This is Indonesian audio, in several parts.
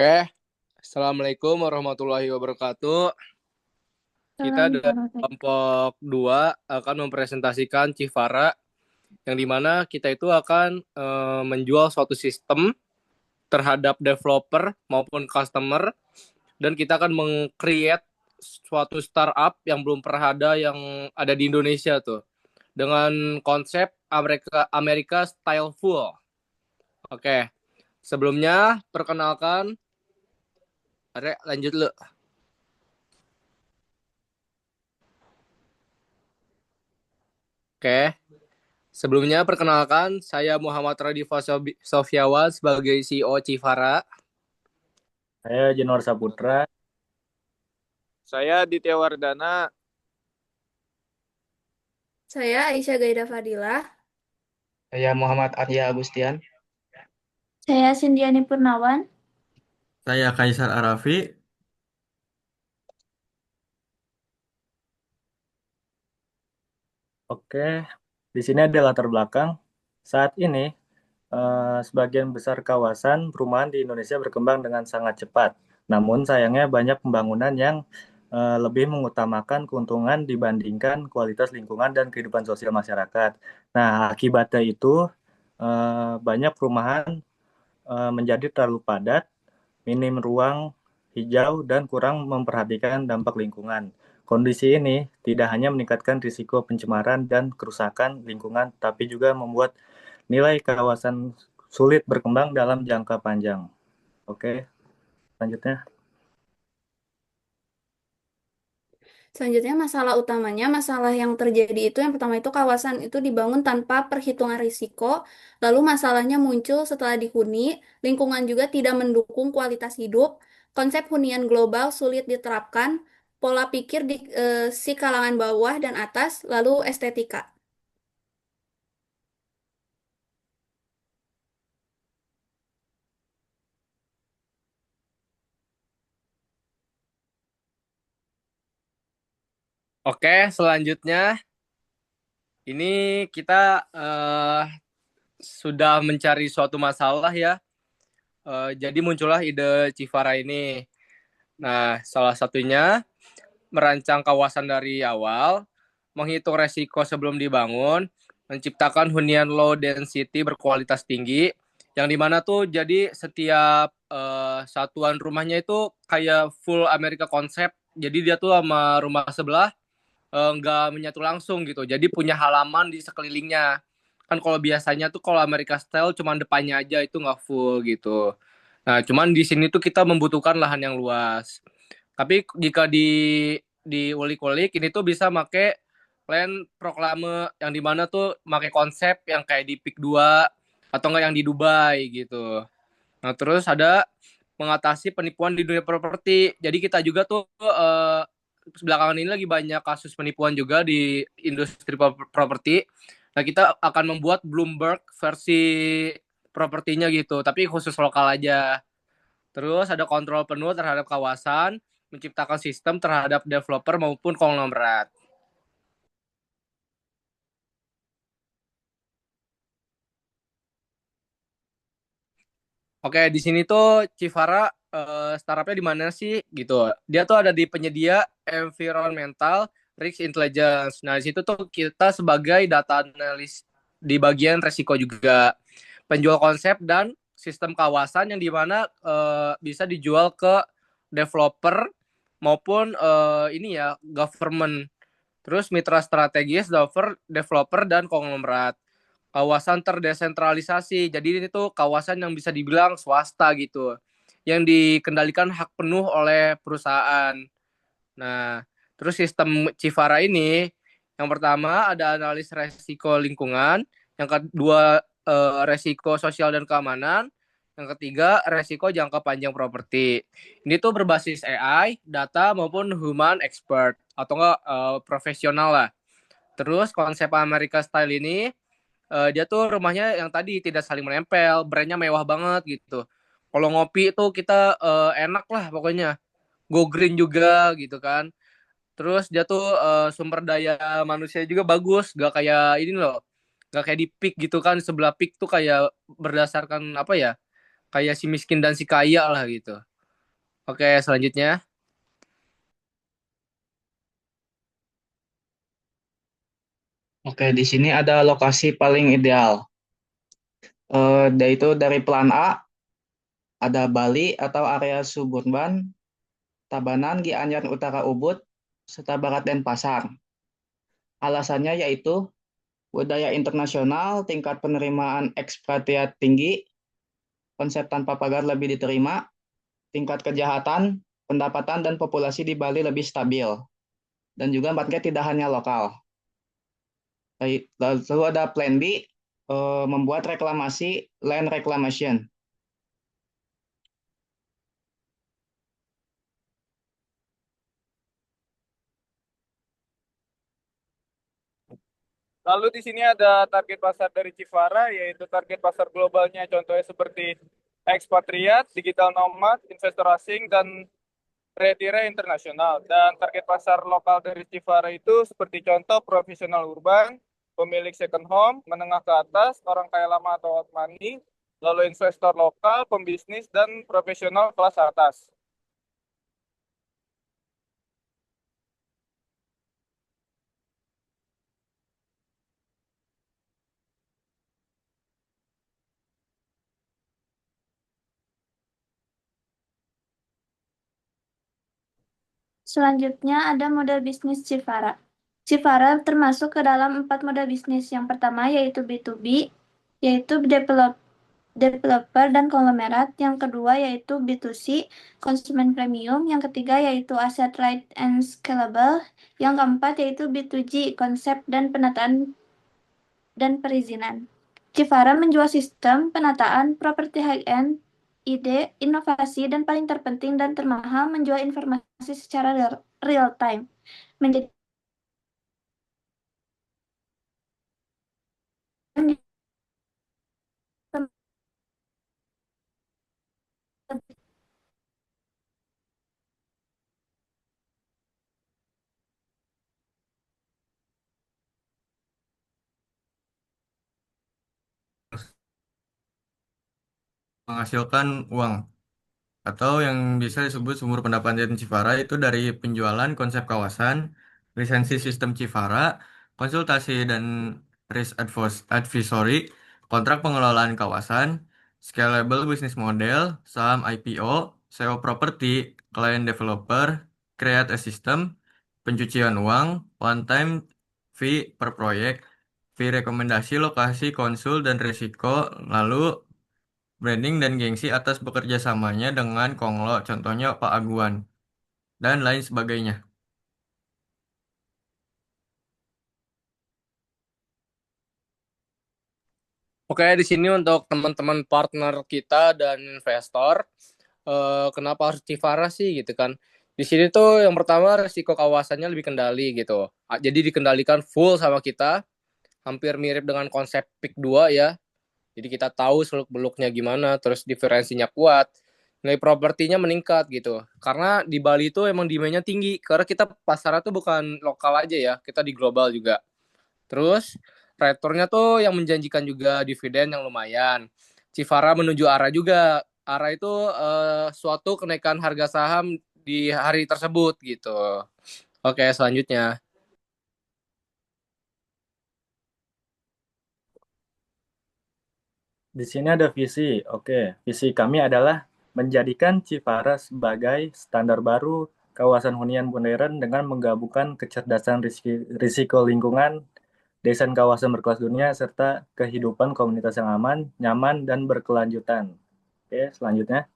Oke, Assalamualaikum warahmatullahi wabarakatuh. Kita Salam dari warahmatullahi. kelompok 2 akan mempresentasikan Civara, yang dimana kita itu akan menjual suatu sistem terhadap developer maupun customer, dan kita akan meng-create suatu startup yang belum pernah ada yang ada di Indonesia tuh, dengan konsep Amerika Amerika style full. Oke, sebelumnya perkenalkan, Are, lanjut lu. Oke. Sebelumnya, perkenalkan, saya Muhammad Radifa Sofyawan sebagai CEO Civara. Saya Januar Saputra. Saya Ditya Wardana. Saya Aisyah Gaida Fadilah. Saya Muhammad Arya Agustian. Saya Sindiani Purnawan. Saya Kaisar Arafi. Oke, di sini ada latar belakang. Saat ini, sebagian besar kawasan perumahan di Indonesia berkembang dengan sangat cepat. Namun sayangnya banyak pembangunan yang lebih mengutamakan keuntungan dibandingkan kualitas lingkungan dan kehidupan sosial masyarakat. Nah, akibatnya itu banyak perumahan menjadi terlalu padat, minim ruang hijau, dan kurang memperhatikan dampak lingkungan. Kondisi ini tidak hanya meningkatkan risiko pencemaran dan kerusakan lingkungan, tapi juga membuat nilai kawasan sulit berkembang dalam jangka panjang. Oke, selanjutnya. Selanjutnya masalah utamanya, masalah yang terjadi itu yang pertama itu kawasan itu dibangun tanpa perhitungan risiko, lalu masalahnya muncul setelah dihuni, lingkungan juga tidak mendukung kualitas hidup, konsep hunian global sulit diterapkan, pola pikir di si kalangan bawah dan atas, lalu estetika. Oke, selanjutnya ini kita sudah mencari suatu masalah ya. Jadi muncullah ide Civara ini. Nah, salah satunya merancang kawasan dari awal, menghitung resiko sebelum dibangun, menciptakan hunian low density berkualitas tinggi, yang dimana tuh jadi setiap satuan rumahnya itu kayak full Amerika konsep. Jadi dia tuh sama rumah sebelah nggak menyatu langsung gitu. Jadi punya halaman di sekelilingnya. Kan kalau biasanya tuh kalau Amerika style cuma depannya aja itu nggak full gitu. Nah, cuman di sini tuh kita membutuhkan lahan yang luas. Tapi jika diulik-ulik ini tuh bisa make land proklame yang dimana tuh make konsep yang kayak di PIK 2 atau enggak yang di Dubai gitu. Nah, terus ada mengatasi penipuan di dunia properti. Jadi kita juga tuh belakangan ini lagi banyak kasus penipuan juga di industri properti. Nah, kita akan membuat Bloomberg versi propertinya gitu, tapi khusus lokal aja. Terus ada kontrol penuh terhadap kawasan, menciptakan sistem terhadap developer maupun konglomerat. Oke, di sini tuh Civara startupnya di mana sih gitu. Dia tuh ada di penyedia environmental risk intelligence. Nah, di situ tuh kita sebagai data analis di bagian resiko juga. Penjual konsep dan sistem kawasan yang dimana bisa dijual ke developer maupun ini ya government. Terus mitra strategis developer dan konglomerat, kawasan terdesentralisasi. Jadi ini tuh kawasan yang bisa dibilang swasta gitu, yang dikendalikan hak penuh oleh perusahaan. Nah, terus sistem Civara ini, yang pertama ada analis resiko lingkungan, yang kedua resiko sosial dan keamanan, yang ketiga resiko jangka panjang properti. Ini tuh berbasis AI, data maupun human expert atau enggak profesional lah. Terus konsep Amerika Style ini dia tuh rumahnya yang tadi tidak saling menempel, brandnya mewah banget gitu. Kalau ngopi tuh kita enak lah pokoknya. Go green juga gitu kan. Terus dia tuh sumber daya manusia juga bagus, gak kayak ini loh, gak kayak di PIK gitu kan. Sebelah PIK tuh kayak berdasarkan apa ya, kayak si miskin dan si kaya lah gitu. Oke, selanjutnya. Oke, di sini ada lokasi paling ideal. Yaitu dari plan A, ada Bali atau area suburban, Tabanan, Gianyar Utara Ubud, serta Barat Denpasar. Alasannya yaitu budaya internasional, tingkat penerimaan ekspatriat tinggi, konsep tanpa pagar lebih diterima, tingkat kejahatan, pendapatan, dan populasi di Bali lebih stabil. Dan juga market tidak hanya lokal. Lalu ada plan B, membuat reklamasi, land reclamation. Lalu di sini ada target pasar dari Civara, yaitu target pasar globalnya, contohnya seperti ekspatriat, digital nomad, investor asing, dan retire internasional. Dan target pasar lokal dari Civara itu seperti contoh profesional urban, pemilik second home, menengah ke atas, orang kaya lama atau hot money, lalu investor lokal, pembisnis, dan profesional kelas atas. Selanjutnya ada model bisnis Civara. Civara termasuk ke dalam 4 model bisnis. Yang pertama yaitu B2B, yaitu developer dan konglomerat. Yang kedua yaitu B2C, konsumen premium. Yang ketiga yaitu asset light and scalable. Yang keempat yaitu B2G, konsep dan penataan dan perizinan. Civara menjual sistem penataan properti high-end, ide, inovasi, dan paling terpenting dan termahal menjual informasi secara real time. Menjadi menghasilkan uang atau yang bisa disebut sumber pendapatan Civara itu dari penjualan konsep kawasan, lisensi sistem Civara, konsultasi dan risk advisory, kontrak pengelolaan kawasan, scalable business model, saham IPO, SEO property, client developer, create a system, pencucian uang, one time fee per proyek, fee rekomendasi, lokasi, konsul, dan risiko, lalu branding dan gengsi atas bekerja samanya dengan Konglo, contohnya Pak Aguan, dan lain sebagainya. Oke, di sini untuk teman-teman partner kita dan investor, kenapa harus Civara sih gitu kan? Di sini tuh yang pertama resiko kawasannya lebih kendali gitu. Jadi dikendalikan full sama kita, hampir mirip dengan konsep PIK 2 ya. Jadi kita tahu seluk-beluknya gimana, terus diferensinya kuat, nilai propertinya meningkat gitu. Karena di Bali itu emang demand-nya tinggi, karena kita pasarnya tuh bukan lokal aja ya, kita di global juga. Terus return-nya tuh yang menjanjikan juga dividen yang lumayan. Civara menuju arah juga. Arah itu suatu kenaikan harga saham di hari tersebut gitu. Oke, selanjutnya. Di sini ada visi. Oke, visi kami adalah menjadikan Civara sebagai standar baru kawasan hunian modern dengan menggabungkan kecerdasan risiko lingkungan, desain kawasan berkelas dunia, serta kehidupan komunitas yang aman, nyaman, dan berkelanjutan. Oke, selanjutnya.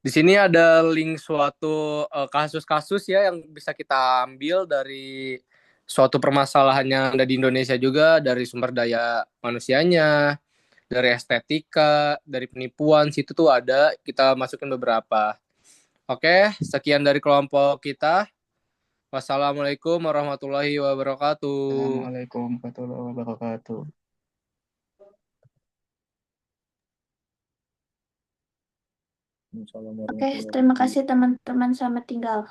Di sini ada link suatu kasus-kasus ya yang bisa kita ambil dari suatu permasalahan yang ada di Indonesia juga, dari sumber daya manusianya, dari estetika, dari penipuan, situ tuh ada, kita masukin beberapa. Oke, sekian dari kelompok kita. Wassalamualaikum warahmatullahi wabarakatuh. Assalamualaikum warahmatullahi wabarakatuh. Assalamualaikum Oke, warahmatullahi terima wabarakatuh. kasih teman-teman, selamat tinggal.